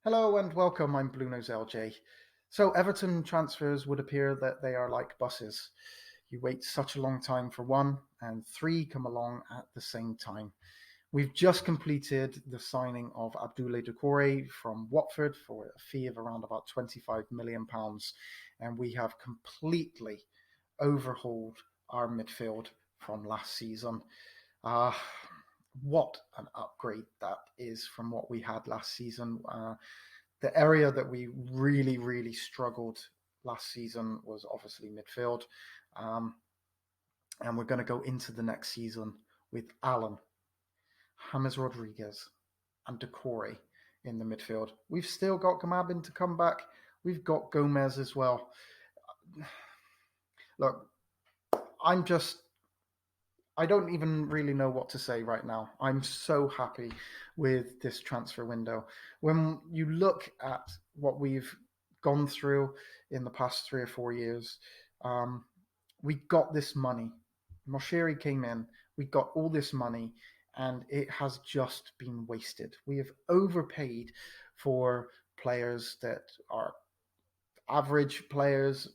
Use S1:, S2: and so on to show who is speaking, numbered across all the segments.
S1: Hello and welcome, I'm BluenoseLJ. So Everton transfers would appear that they are like buses. You wait such a long time for one, and three come along at the same time. We've just completed the signing of Abdoulaye Doucouré from Watford for a fee of around about £25 million, and we have completely overhauled our midfield from last season. Uh, what an upgrade that is from what we had last season. The area that we really struggled last season was obviously midfield. Um, and we're going to go into the next season with Allan, James Rodriguez, and Doucouré in the midfield. We've still got Gamabin to come back. We've got Gomez as well. Look, I'm just I don't even really know what to say right now. I'm so happy with this transfer window. When you look at what we've gone through in the past 3 or 4 years, um, we got this money. Moshiri came in, we got all this money, and it has just been wasted. We have overpaid for players that are average players,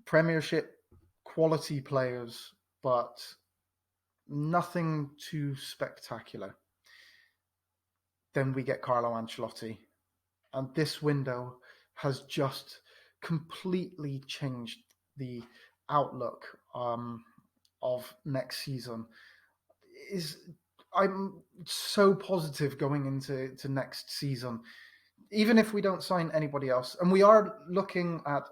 S1: Premiership quality players, but nothing too spectacular. Then we get Carlo Ancelotti, and this window has just completely changed the outlook of next season. Is I'm so positive going into next season, even if we don't sign anybody else, and we are looking at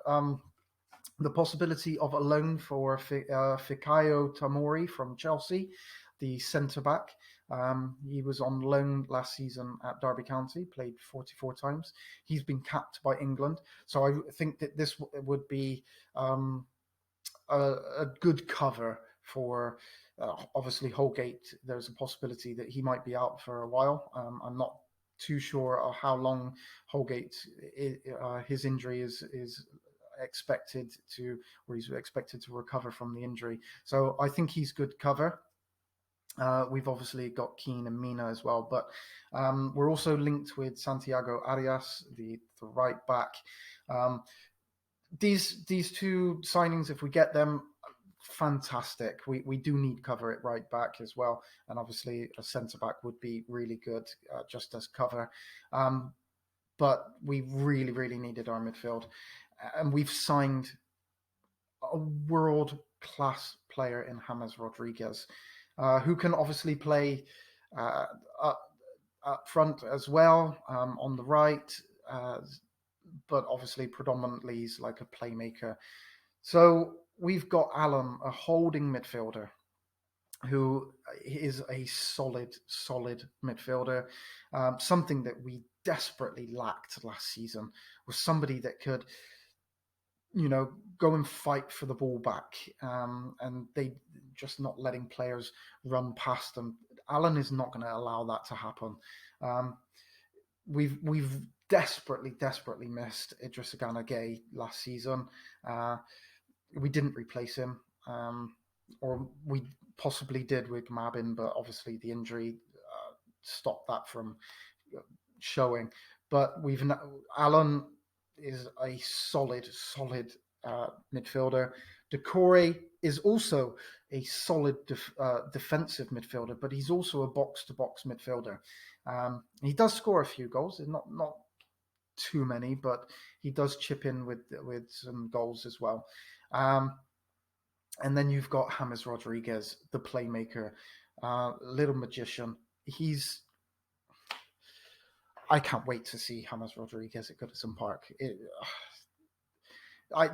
S1: the possibility of a loan for Fikayo Tomori from Chelsea, the centre back. He was on loan last season at Derby County, played 44 times. He's been capped by England. So I think that this would be a good cover for obviously Holgate. There's a possibility that he might be out for a while. I'm not too sure how long Holgate his injury is expected to, or he's expected to recover from the injury. So I think he's good cover. We've obviously got Keane and Mina as well, but we're also linked with Santiago Arias, the right back. Um, these two signings, if we get them, fantastic. We do need cover at right back as well, and obviously a centre back would be really good just as cover. But we really needed our midfield, and we've signed a world class player in James Rodriguez, who can obviously play uh, up, up front as well on the right, but obviously predominantly he's like a playmaker. So we've got Allan, a holding midfielder, who is a solid midfielder. Something that we desperately lacked last season was somebody that could, go and fight for the ball back, and they just not letting players run past them. Allan is not going to allow that to happen. Um, we've desperately missed Idris Gana Gay last season. We didn't replace him, or we possibly did with Mabin, but obviously the injury stopped that from showing. But Allan is a solid midfielder. Doucouré is also a solid defensive midfielder, but he's also a box-to-box midfielder. He does score a few goals, not too many, but he does chip in with some goals as well. And then you've got James Rodriguez, the playmaker, little magician. I can't wait to see James Rodriguez at Goodison Park. I,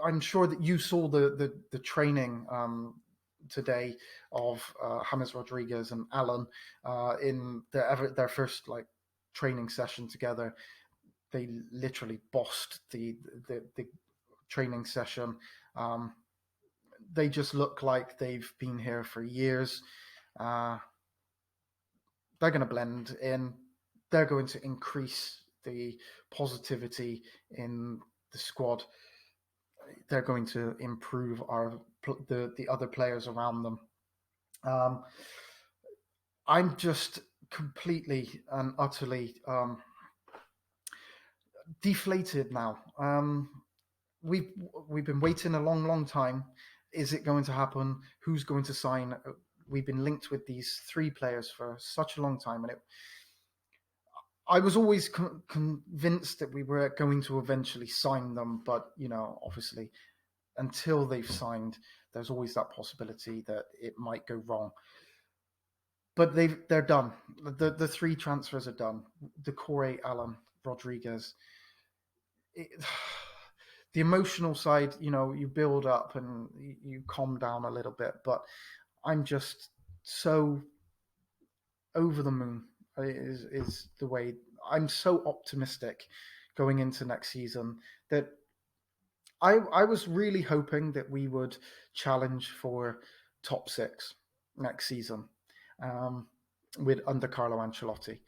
S1: I'm sure that you saw the training today of James Rodriguez and Allan in their first training session together. They literally bossed the training session. They just look like they've been here for years. They're going to blend in. They're going to increase the positivity in the squad. They're going to improve the other players around them. I'm just completely and utterly deflated now. We've we've been waiting a long, long time. Is it going to happen? Who's going to sign? We've been linked with these three players for such a long time, and I was always convinced that we were going to eventually sign them, but obviously, until they've signed, there's always that possibility that it might go wrong. But they're done. The three transfers are done. Doucouré, Allan, Rodriguez. It, the emotional side, you build up and you calm down a little bit, but I'm just so over the moon is the way. I'm so optimistic going into next season that I was really hoping that we would challenge for top six next season, um, with under Carlo Ancelotti.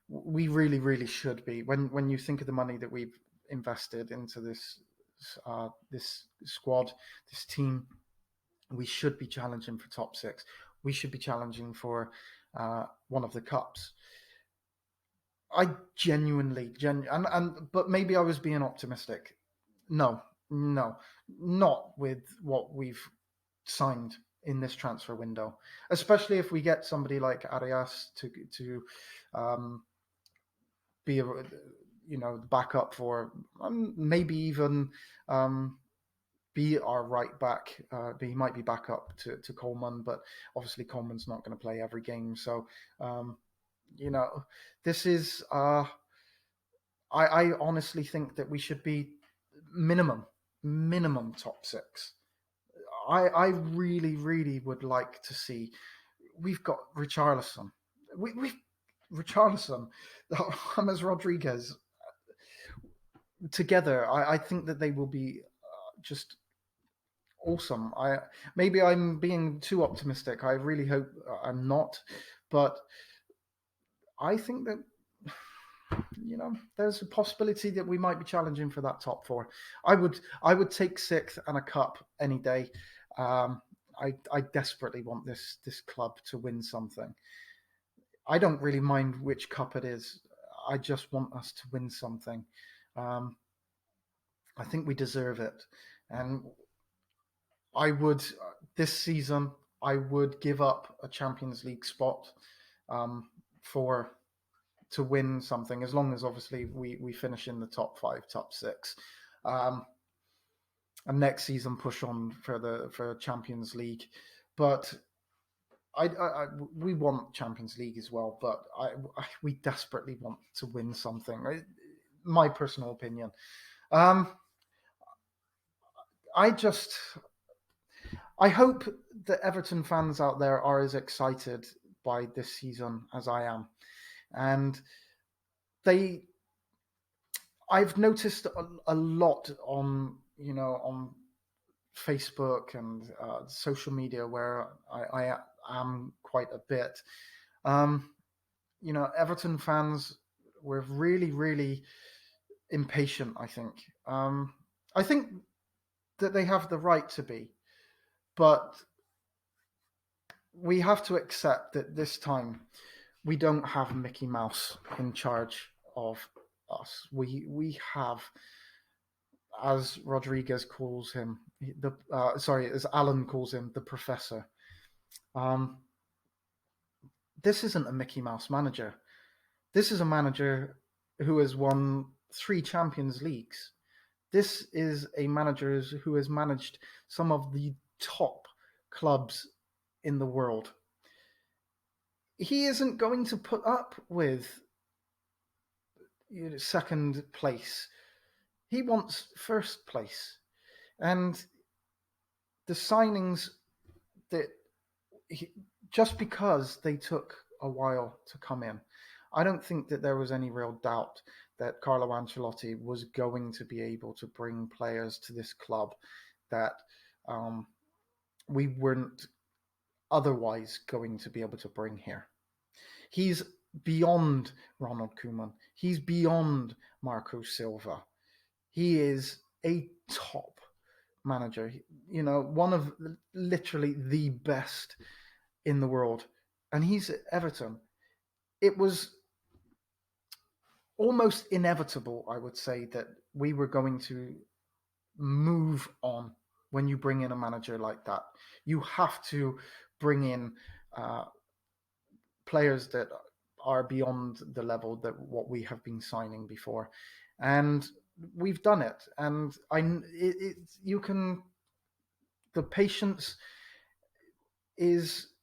S1: We really, really should be. When you think of the money that we've invested into this squad, this team, we should be challenging for top six. We should be challenging for one of the cups. I genuinely, but maybe I was being optimistic. No, no, not with what we've signed in this transfer window. Especially if we get somebody like Arias to be a backup for maybe even be our right back. He might be back up to Coleman, but obviously Coleman's not going to play every game. So this is. I honestly think that we should be minimum top six. I really, really would like to see. We've got Richarlison. We've Richarlison, James Rodriguez together. I think that they will be just awesome. Maybe I'm being too optimistic. I really hope I'm not, but I think that there's a possibility that we might be challenging for that top four. I would take sixth and a cup any day. I desperately want this club to win something. I don't really mind which cup it is. I just want us to win something. I think we deserve it, and I would this season. I would give up a Champions League spot for to win something, as long as obviously we finish in the top five, top six, and next season push on for Champions League. But we want Champions League as well, but we desperately want to win something. Right? My personal opinion. I hope that Everton fans out there are as excited by this season as I am, and I've noticed a lot on Facebook and social media where I am quite a bit. Everton fans were really, really impatient. I think that they have the right to be, but we have to accept that this time we don't have Mickey Mouse in charge of us. We have, as Rodriguez calls him, as Allan calls him, the professor. This isn't a Mickey Mouse manager. This is a manager who has won 3 Champions Leagues. This is a manager who has managed some of the top clubs in the world. He isn't going to put up with second place. He wants first place. And the signings that just because they took a while to come in, I don't think that there was any real doubt that Carlo Ancelotti was going to be able to bring players to this club that we weren't otherwise going to be able to bring here. He's beyond Ronald Koeman. He's beyond Marco Silva. He is a top manager, one of literally the best in the world. And he's at Everton. it was almost inevitable, I would say, that we were going to move on when you bring in a manager like that. You have to bring in players that are beyond the level that what we have been signing before, and we've done it. And you can, the patience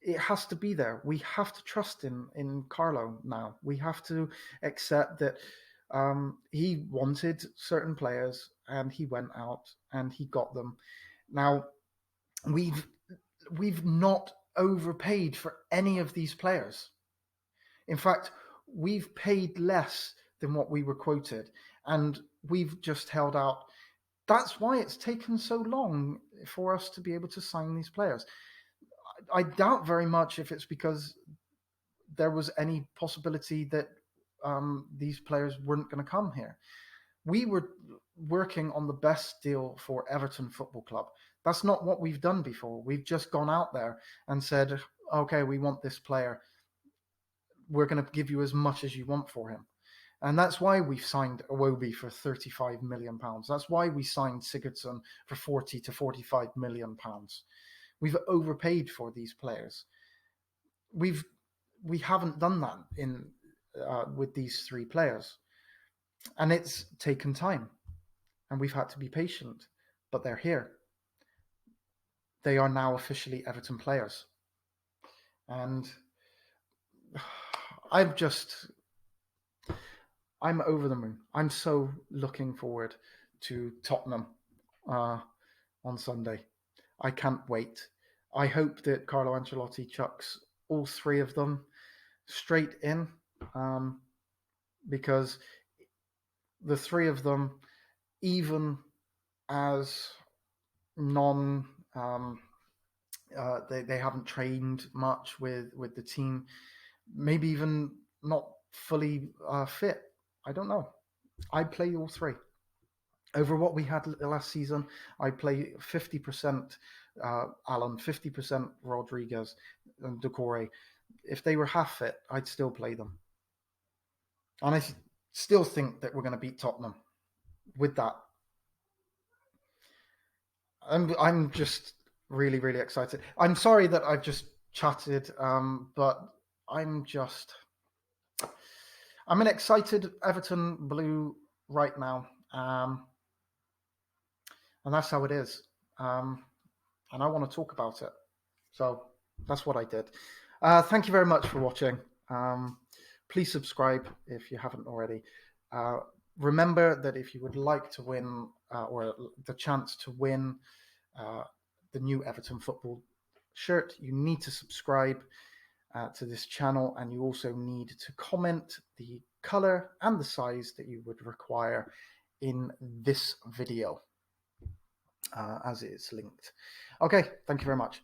S1: it has to be there. We have to trust in Carlo now. We have to accept that he wanted certain players and he went out and he got them. Now we've not overpaid for any of these players. In fact, we've paid less than what we were quoted, and we've just held out. That's why it's taken so long for us to be able to sign these players. I doubt very much if it's because there was any possibility that these players weren't going to come here. We were working on the best deal for Everton Football Club. That's not what we've done before. We've just gone out there and said, okay, we want this player. We're going to give you as much as you want for him. And that's why we've signed Iwobi for £35 million. That's why we signed Sigurdsson for £40 to £45 million. We've overpaid for these players. We haven't done that with these three players, and it's taken time, and we've had to be patient. But they're here. They are now officially Everton players, and I'm over the moon. I'm so looking forward to Tottenham on Sunday. I can't wait. I hope that Carlo Ancelotti chucks all three of them straight in, because the three of them, even as they haven't trained much with the team, maybe even not fully fit. I don't know. I'd play all three. Over what we had last season, I'd play 50% Allan, 50% Rodriguez and Doucouré. If they were half fit, I'd still play them. And I still think that we're going to beat Tottenham with that. I'm just really, really excited. I'm sorry that I've just chatted, but I'm an excited Everton Blue right now. And that's how it is. And I want to talk about it. So that's what I did. Thank you very much for watching. Please subscribe if you haven't already. Remember that if you would like to win or the chance to win the new Everton football shirt, you need to subscribe to this channel, and you also need to comment the color and the size that you would require in this video as it is linked. Okay, thank you very much.